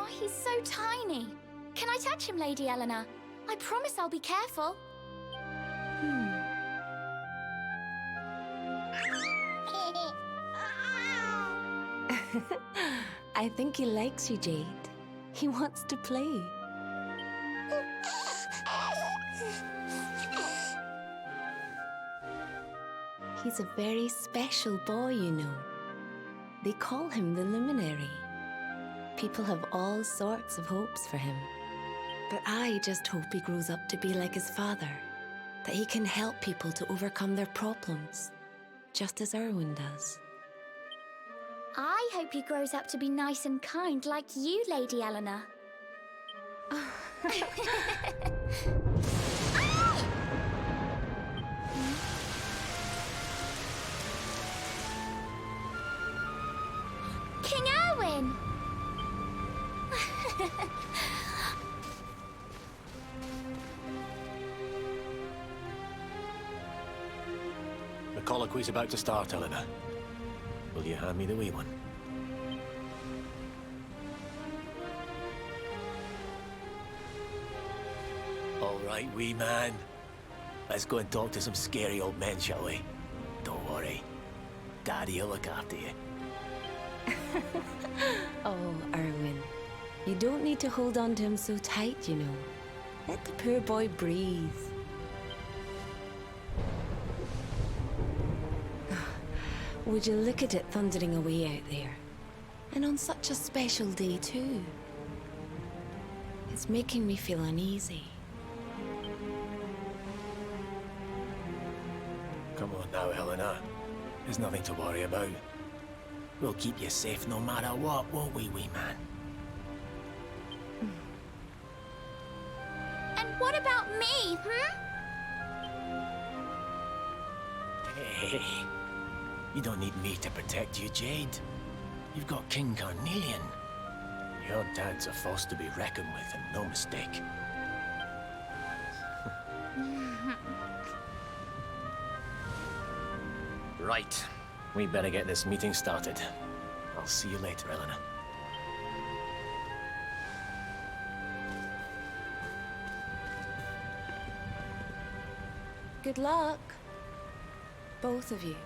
he's so tiny. Can I touch him, Lady Eleanor? I promise I'll be careful. I think he likes you, Jade. He wants to play. He's a very special boy, you know. They call him the Luminary. People have all sorts of hopes for him. But I just hope he grows up to be like his father, that he can help people to overcome their problems, just as Erwin does. I hope he grows up to be nice and kind like you, Lady Eleanor. King Erwin! The colloquy's about to start, Eleanor. Will you hand me the wee one? All right, wee man. Let's go and talk to some scary old men, shall we? Don't worry. Daddy'll look after you. Oh, Erwin. You don't need to hold on to him so tight, you know. Let the poor boy breathe. Would you look at it thundering away out there? And on such a special day, too. It's making me feel uneasy. Come on now, Eleanor. There's nothing to worry about. We'll keep you safe no matter what, won't we, wee man? And what about me, Hey, you don't need me to protect you, Jade. You've got King Carnelian. Your dad's a force to be reckoned with, and no mistake. Right. We better get this meeting started. I'll see you later, Eleanor. Good luck. Both of you.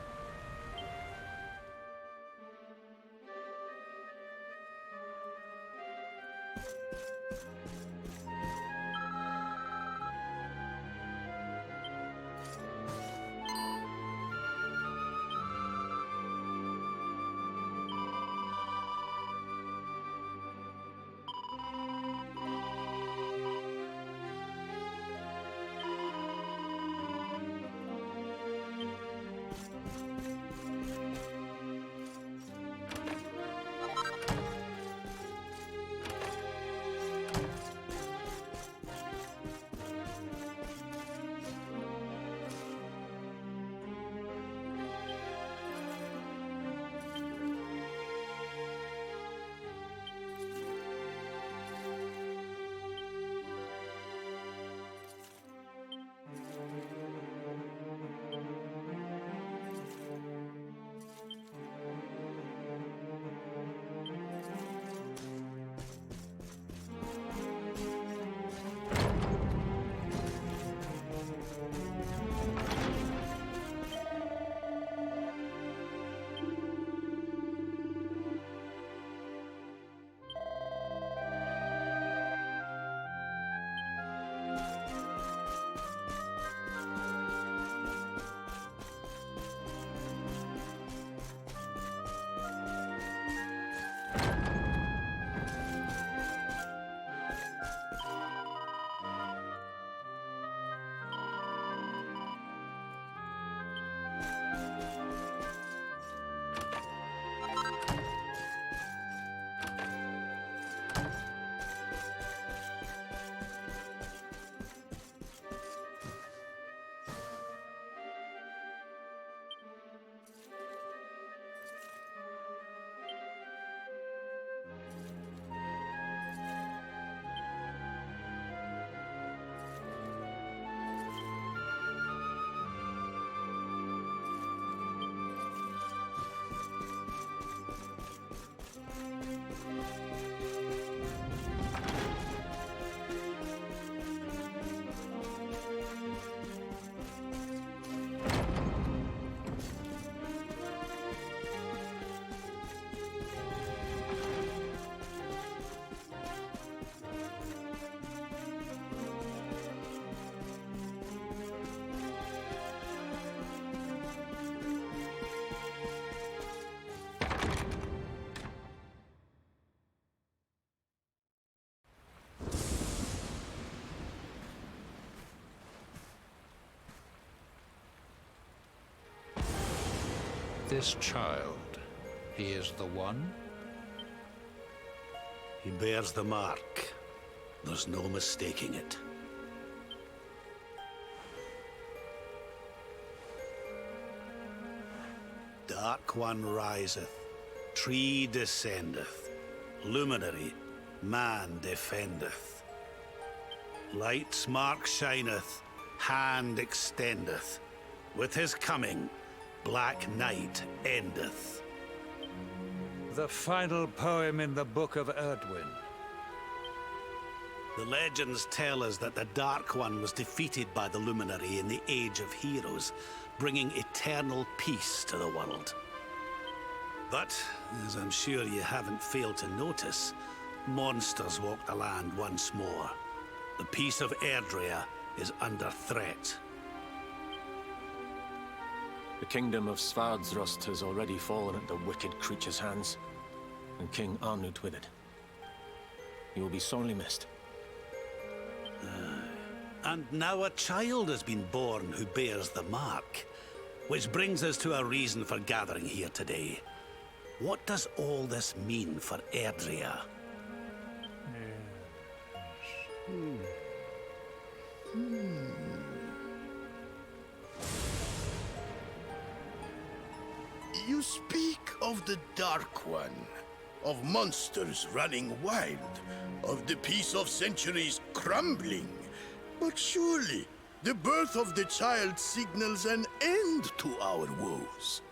this child? He is the one? He bears the mark. There's no mistaking it. Dark One riseth, tree descendeth, luminary, man defendeth. Light's mark shineth, hand extendeth. With his coming, black night endeth. The final poem in the Book of Erdwin. The legends tell us that the Dark One was defeated by the Luminary in the Age of Heroes, bringing eternal peace to the world. But, as I'm sure you haven't failed to notice, monsters walk the land once more. The peace of Erdrea is under threat. The kingdom of Svardsrust has already fallen at the wicked creature's hands, and King Arnut with it. You will be sorely missed. And now a child has been born who bears the mark. Which brings us to a reason for gathering here today. What does all this mean for Erdrea? You speak of the Dark One, of monsters running wild, of the peace of centuries crumbling. But surely, the birth of the child signals an end to our woes.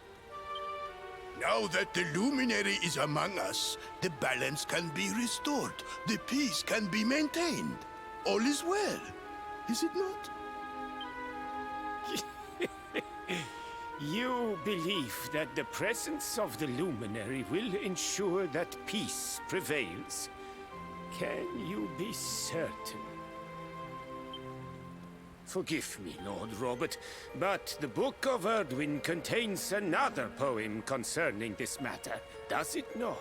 Now that the Luminary is among us, the balance can be restored, the peace can be maintained. All is well, is it not? You believe that the presence of the Luminary will ensure that peace prevails. Can you be certain? Forgive me, Lord Robert, but the Book of Erdwin contains another poem concerning this matter, does it not?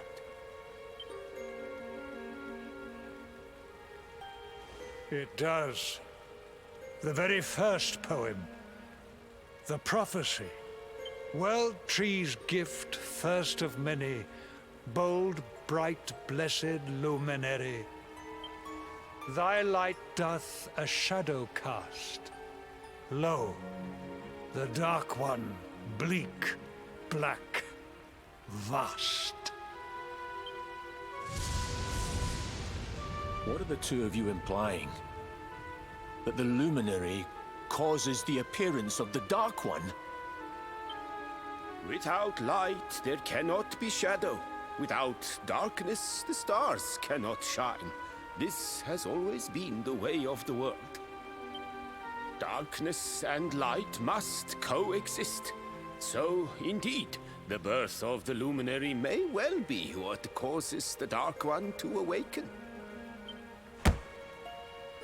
It does. The very first poem. The prophecy. World Tree's gift, first of many. Bold, bright, blessed luminary. Thy light doth a shadow cast. Lo, the Dark One, bleak, black, vast. What are the two of you implying? That the Luminary causes the appearance of the Dark One? Without light, there cannot be shadow. Without darkness, the stars cannot shine. This has always been the way of the world. Darkness and light must coexist. So, indeed, the birth of the Luminary may well be what causes the Dark One to awaken.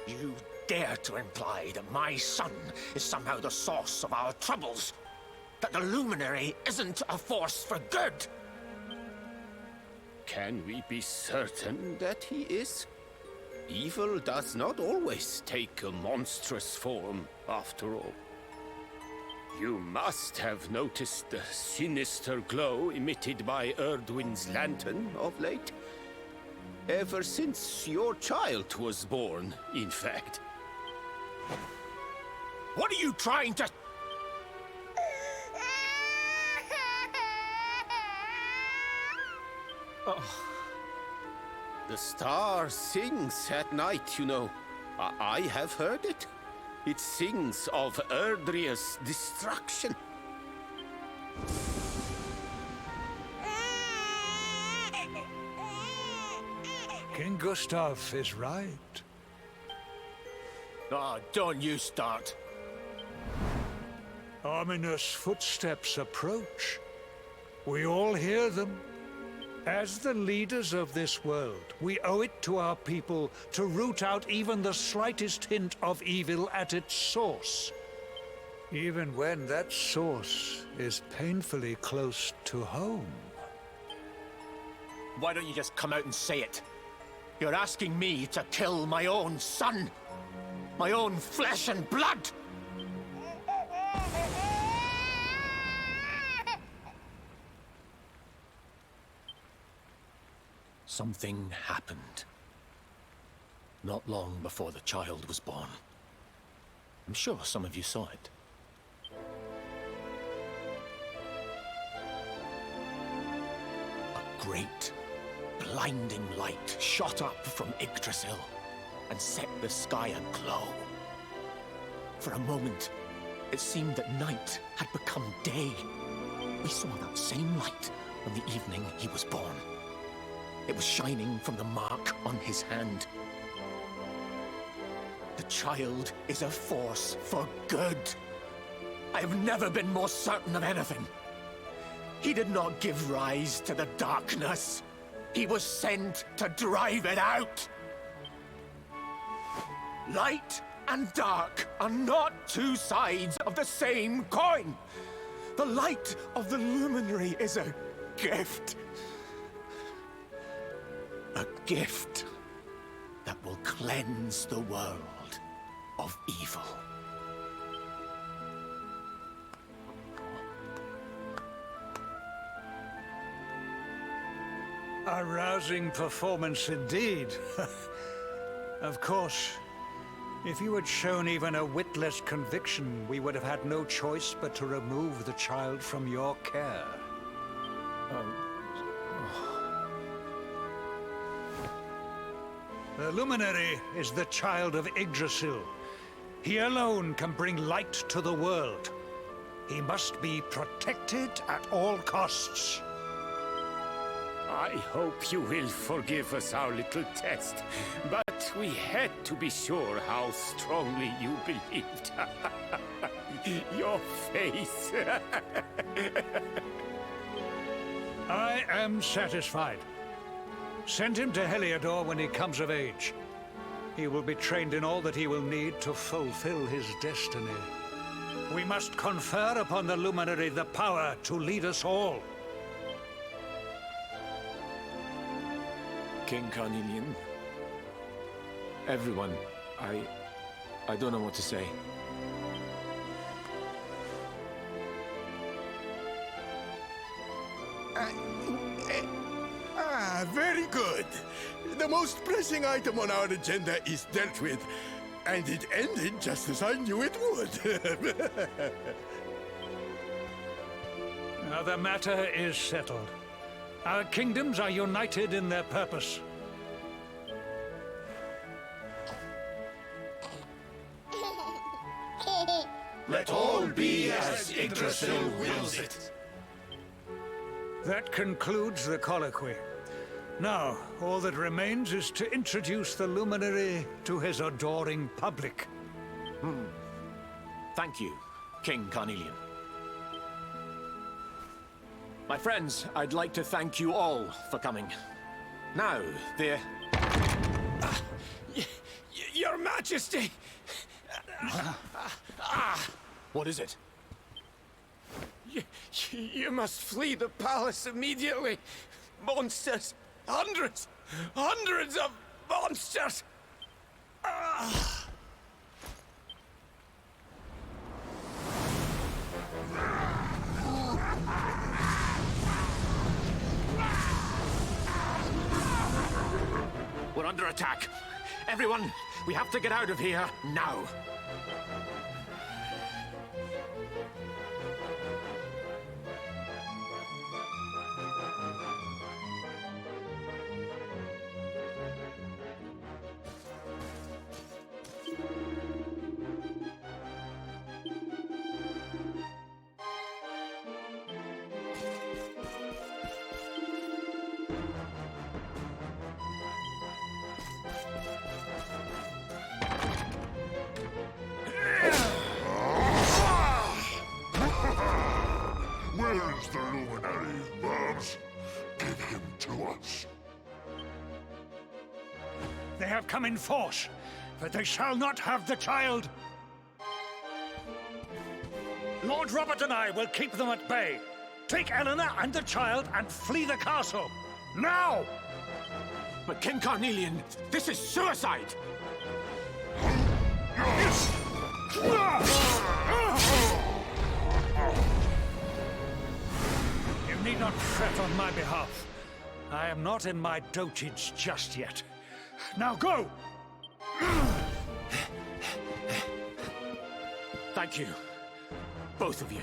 You dare to imply that my son is somehow the source of our troubles? That the Luminary isn't a force for good? Can we be certain that he is? Evil does not always take a monstrous form, after all. You must have noticed the sinister glow emitted by Erdwin's lantern of late. Ever since your child was born, in fact. What are you trying to... The star sings at night, you know. I have heard it. It sings of Erdrea's destruction. King Gustav is right. Oh, don't you start. Ominous footsteps approach. We all hear them. As the leaders of this world, we owe it to our people to root out even the slightest hint of evil at its source. Even when that source is painfully close to home. Why don't you just come out and say it? You're asking me to kill my own son. My own flesh and blood. Something happened. Not long before the child was born. I'm sure some of you saw it. A great, blinding light shot up from Yggdrasil and set the sky aglow. For a moment, it seemed that night had become day. We saw that same light on the evening he was born. It was shining from the mark on his hand. The child is a force for good. I have never been more certain of anything. He did not give rise to the darkness. He was sent to drive it out. Light and dark are not two sides of the same coin. The light of the luminary is a gift. A gift that will cleanse the world of evil. A rousing performance indeed. Of course, if you had shown even a whit less conviction, we would have had no choice but to remove the child from your care. The Luminary is the child of Yggdrasil. He alone can bring light to the world. He must be protected at all costs. I hope you will forgive us our little test, but we had to be sure how strongly you believed. Your face. I am satisfied. Send him to Heliodor when he comes of age. He will be trained in all that he will need to fulfill his destiny. We must confer upon the Luminary the power to lead us all. King Carnelian. Everyone, I don't know what to say. Very good. The most pressing item on our agenda is dealt with, and it ended just as I knew it would. Now the matter is settled. Our kingdoms are united in their purpose. Let all be as Yggdrasil wills it. That concludes the colloquy. Now, all that remains is to introduce the Luminary to his adoring public. Thank you, King Carnelian. My friends, I'd like to thank you all for coming. Now, Your Majesty! what is it? You must flee the palace immediately. Monsters! Hundreds of monsters! We're under attack. Everyone, we have to get out of here now. Where is the Luminary, Babs? Give him to us. They have come in force, but they shall not have the child. Lord Robert and I will keep them at bay. Take Eleanor and the child and flee the castle. Now! But King Carnelian, this is suicide! You need not fret on my behalf. I am not in my dotage just yet. Now go! Thank you. Both of you.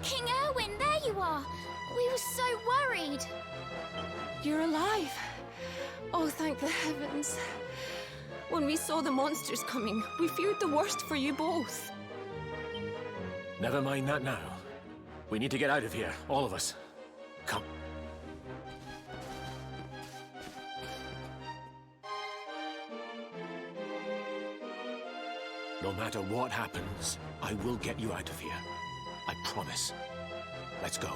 King Erwin, there you are! We were so worried. You're alive. Oh, thank the heavens. When we saw the monsters coming, we feared the worst for you both. Never mind that now. We need to get out of here, all of us. Come. No matter what happens, I will get you out of here. I promise. Let's go.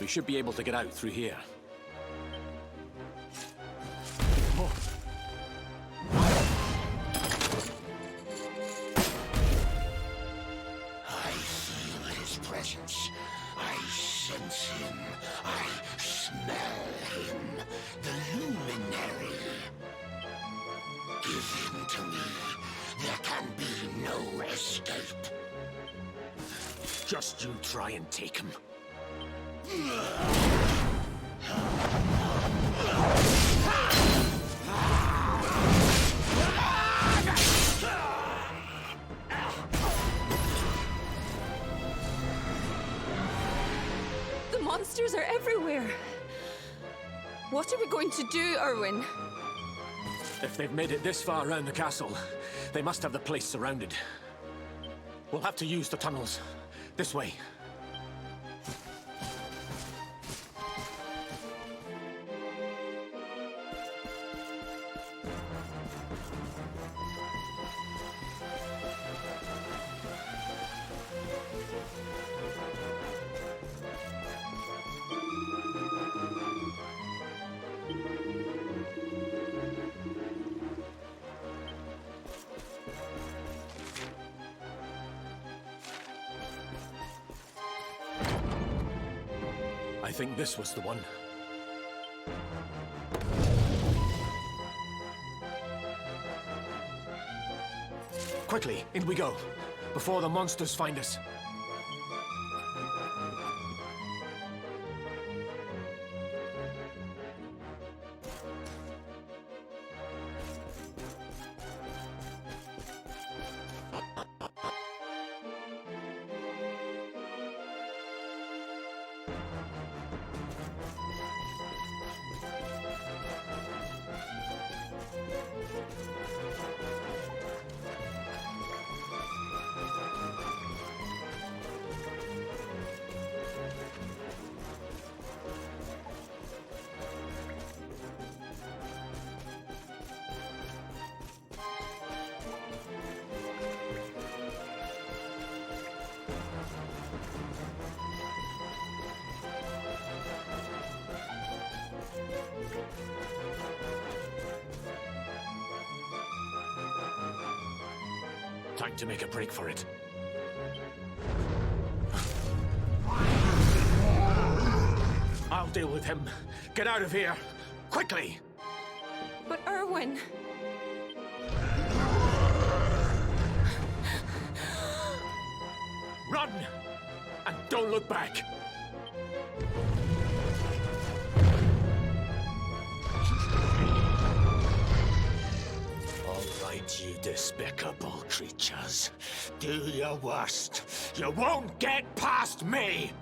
We should be able to get out through here. Oh. I feel his presence. I sense him. I smell him. The luminary. Give him to me. There can be no escape. Just you try and take him. The monsters are everywhere. What are we going to do, Erwin? If they've made it this far around the castle, they must have the place surrounded. We'll have to use the tunnels. This way. I think this was the one. Quickly, in we go, before the monsters find us. Time to make a break for it. I'll deal with him. Get out of here. Quickly! But Erwin... Run! And don't look back! All right, you despicable creatures. Do your worst. You won't get past me!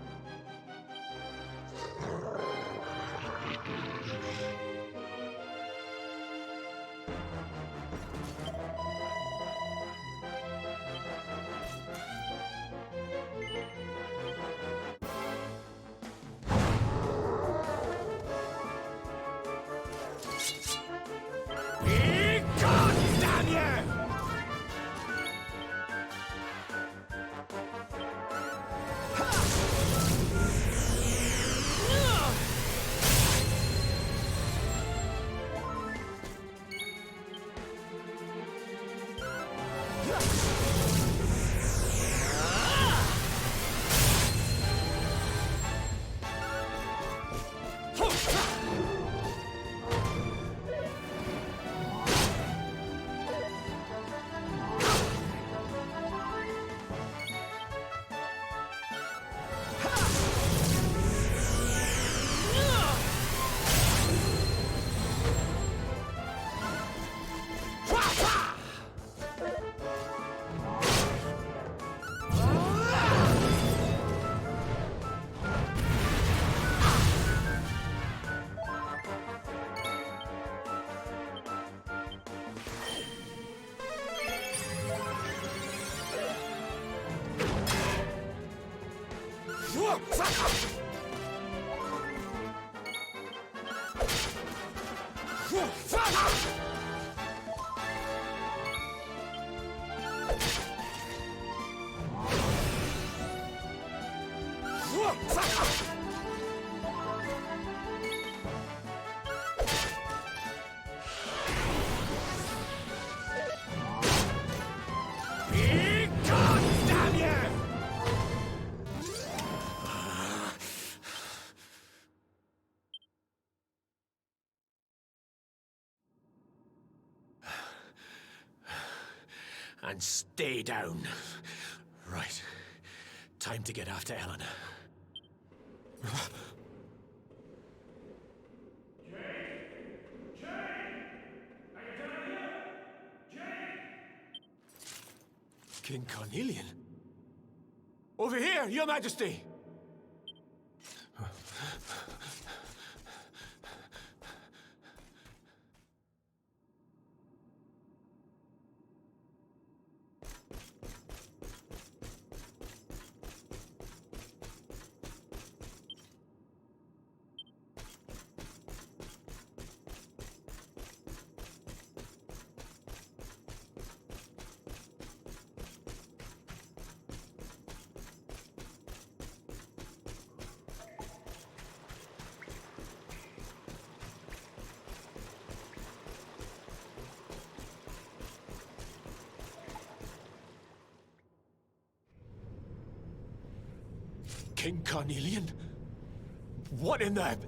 Be gone, damn you! Be gone, damn you! And stay down. Right. Time to get after Ellen. King Carnelian? Over here, Your Majesty! King Carnelian? What in the...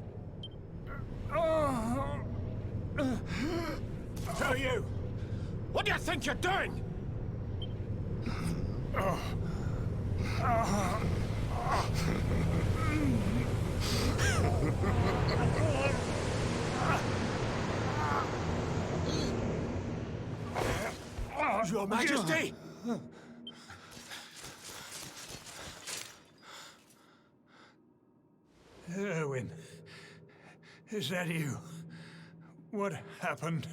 Who are you? What do you think you're doing? Your Majesty! Erwin, is that you? What happened?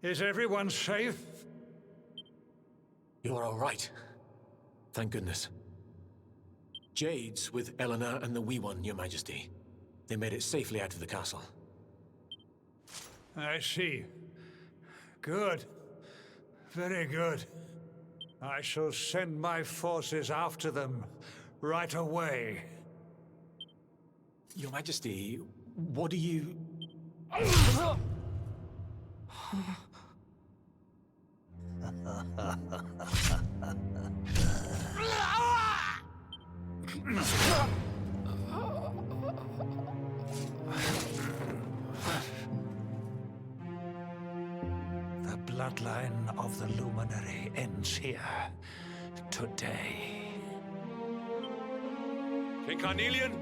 Is everyone safe? You're all right. Thank goodness. Jade's with Eleanor and the Wee One, Your Majesty. They made it safely out of the castle. I see. Good. Very good. I shall send my forces after them right away. Your Majesty, what do you... The bloodline of the Luminary ends here today. King Carnelian,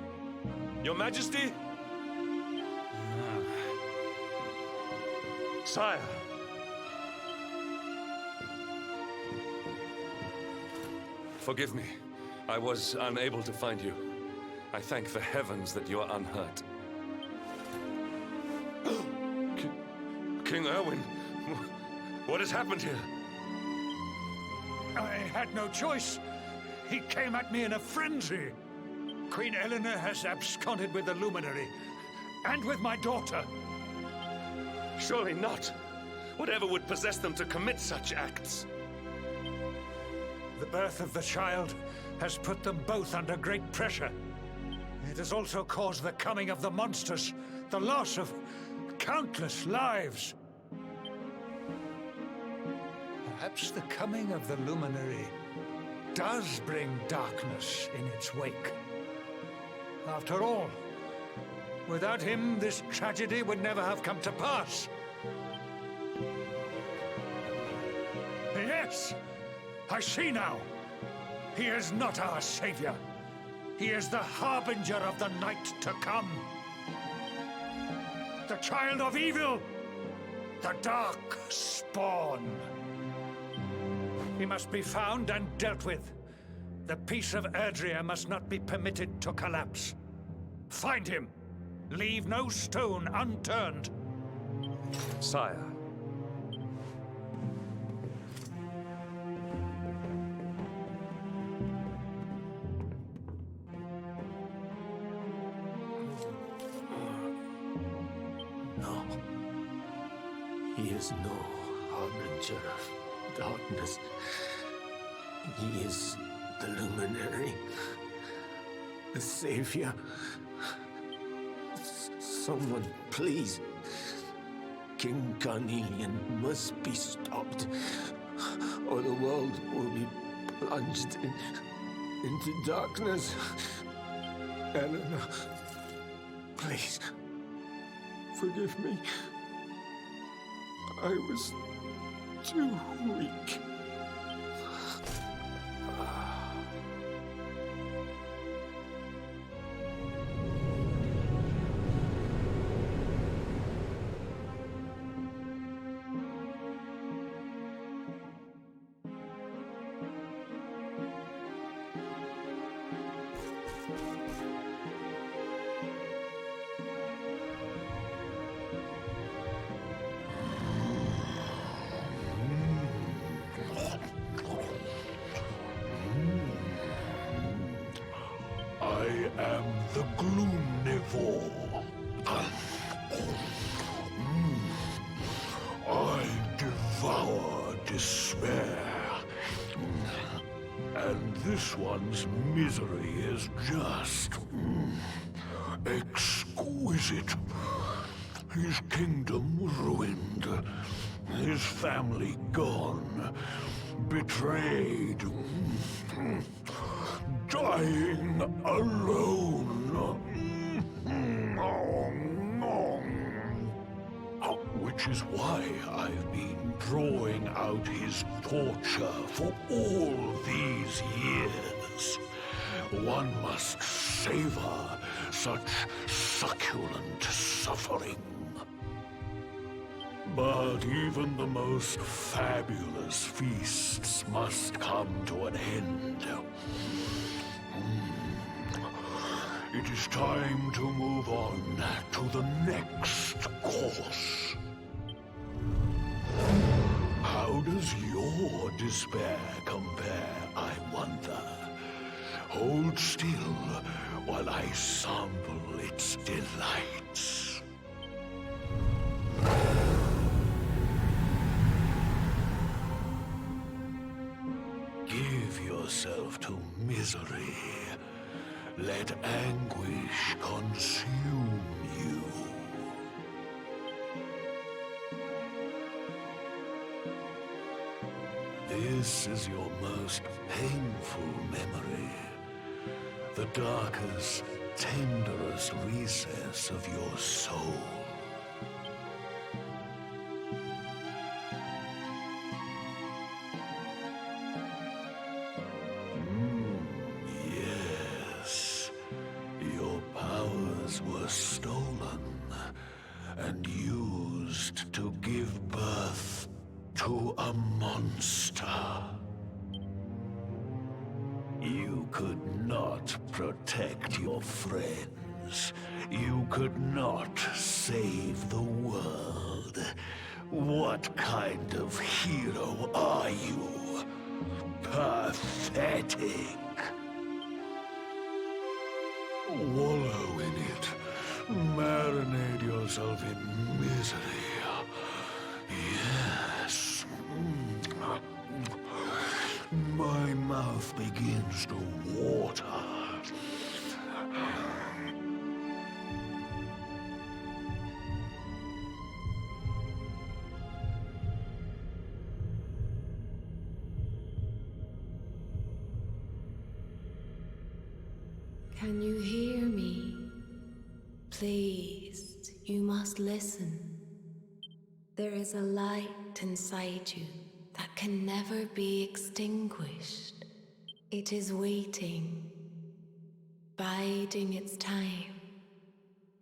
Your Majesty? Sire. Forgive me. I was unable to find you. I thank the heavens that you are unhurt. King Erwin, what has happened here? I had no choice. He came at me in a frenzy. Queen Eleanor has absconded with the Luminary, and with my daughter. Surely not. Whatever would possess them to commit such acts? The birth of the child has put them both under great pressure. It has also caused the coming of the monsters, the loss of countless lives. Perhaps the coming of the Luminary does bring darkness in its wake. After all, without him, this tragedy would never have come to pass. Yes! I see now. He is not our savior. He is the harbinger of the night to come. The child of evil. The dark spawn. He must be found and dealt with. The peace of Erdrea must not be permitted to collapse. Find him. Leave no stone unturned. Sire. No. He is no harbinger of darkness. He is the Luminary. The Savior. Someone, please. King Carnelian must be stopped, or the world will be plunged into darkness. Eleanor, please, forgive me. I was too weak. I am the Gloomnivore. I devour despair. And this one's misery is just exquisite. His kingdom ruined, his family gone, betrayed, dying alone. Which is why I've been drawing out his torture for all these years. One must savor such succulent suffering. But even the most fabulous feasts must come to an end. It is time to move on to the next course. How does your despair compare, I wonder? Hold still while I sample its delights. Give yourself to misery. Let anguish consume you. this is your most painful memory. The darkest, tenderest recess of your soul. Yes. Your powers were stolen and used to give birth to a monster. You could not protect your friends. You could not save the world. What kind of hero are you? Pathetic. Wallow in it. Marinate yourself in misery. Yes. My mouth begins to water. Can you hear me? Please, you must listen. There is a light inside you that can never be extinguished. It is waiting, biding its time.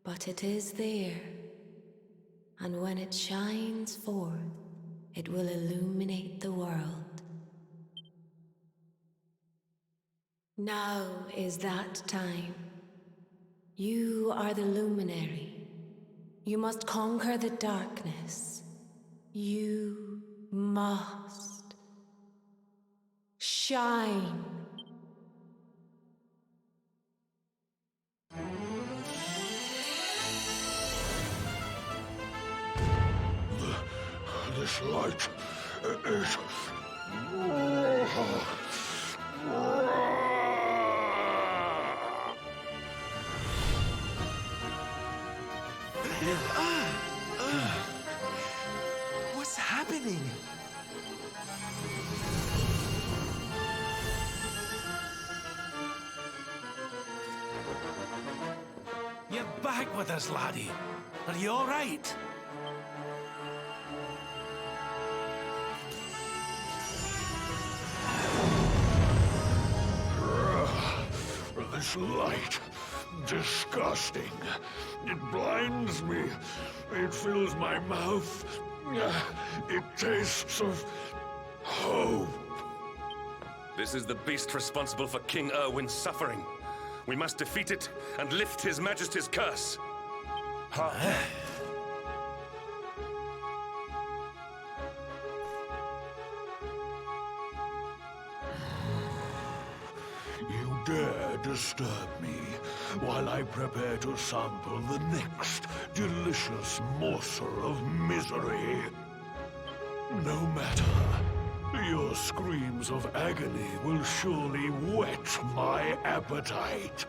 But it is there, and when it shines forth, it will illuminate the world. Now is that time. You are the luminary. You must conquer the darkness. You must shine. This light is... What's happening? You're back with us, laddie. Are you all right? This light, disgusting. It blinds me. It fills my mouth. It tastes of hope. This is the beast responsible for King Erwin's suffering. We must defeat it and lift His Majesty's curse. You dare disturb me while I prepare to sample the next delicious morsel of misery. No matter. Your screams of agony will surely whet my appetite.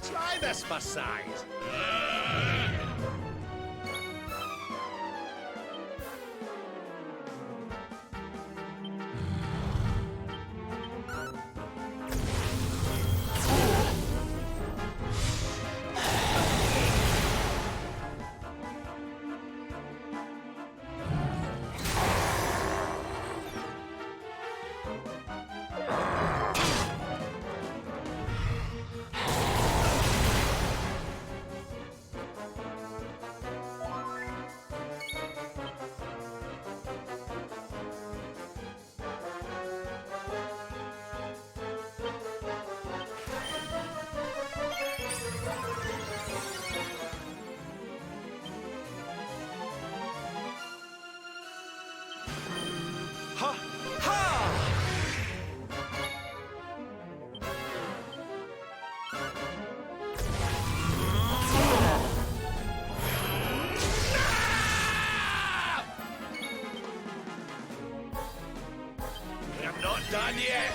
Try this for size. done yet!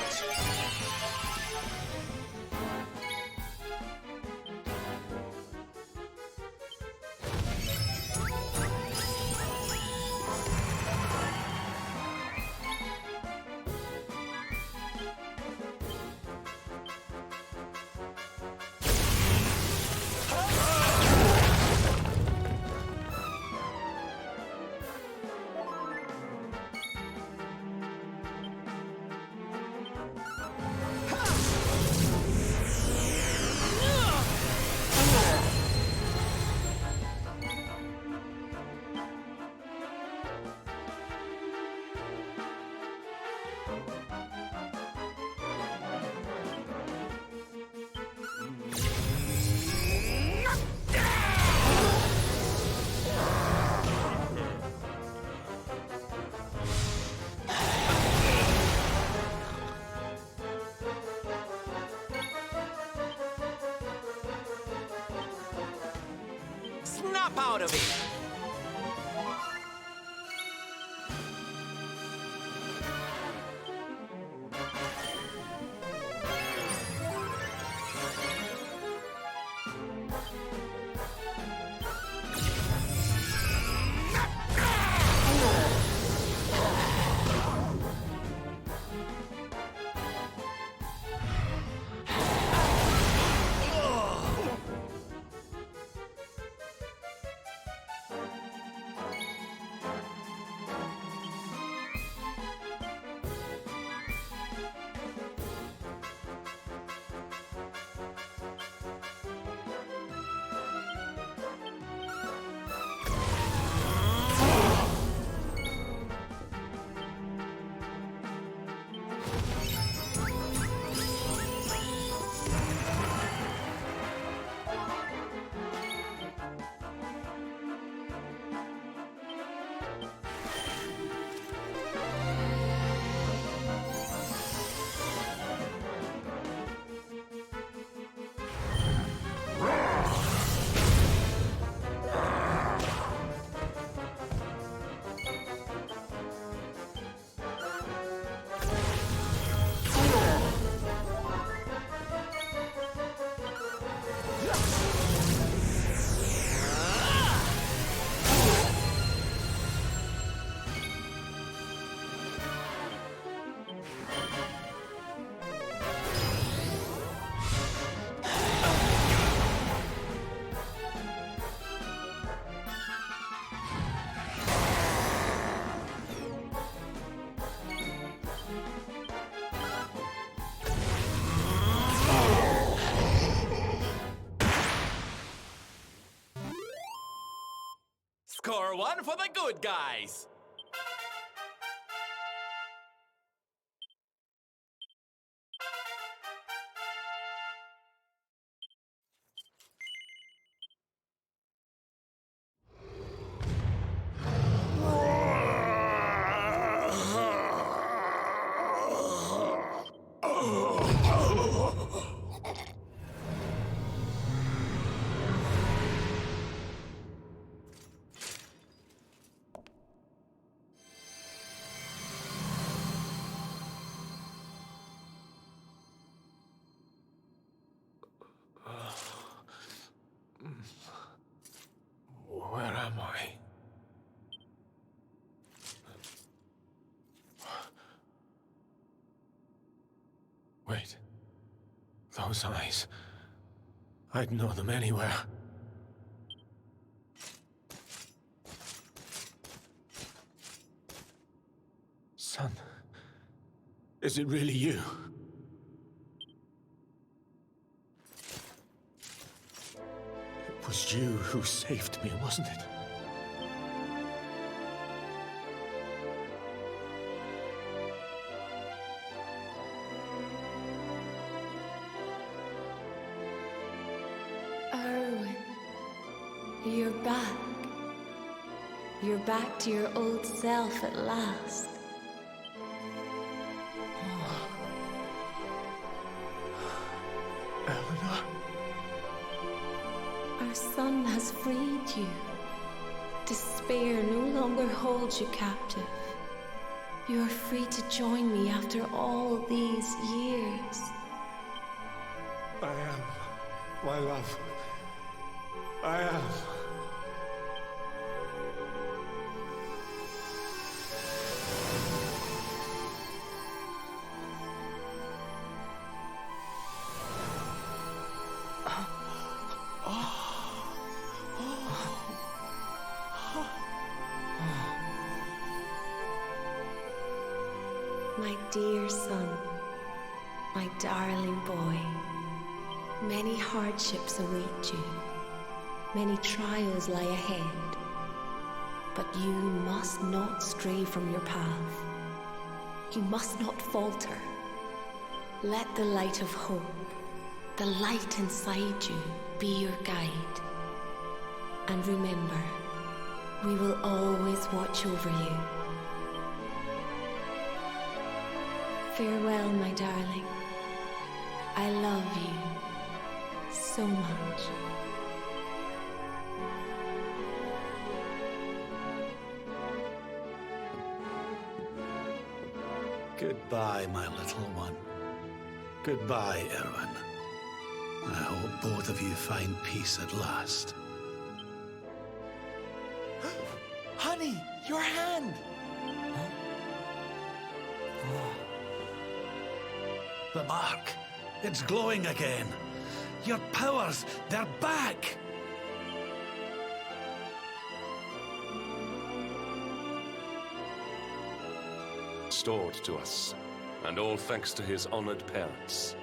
Snap out of it! Score one for the good guys! Where am I? Wait. Those eyes. I'd know them anywhere. Son. Is it really you? It was you who saved me, wasn't it? Erwin, you're back. You're back to your old self at last. Eleanor? Our son has freed you. Despair no longer holds you captive. You are free to join me after all these years. I am, my love. I am. My dear son, my darling boy, many hardships await you, many trials lie ahead, but you must not stray from your path. You must not falter. Let the light of hope, the light inside you, be your guide. And remember, we will always watch over you. Farewell, my darling. I love you so much. Goodbye, my little one. Goodbye, Erwin. I hope both of you find peace at last. Honey, your hand! The mark. It's glowing again. Your powers, they're back! Restored to us, and all thanks to his honored parents.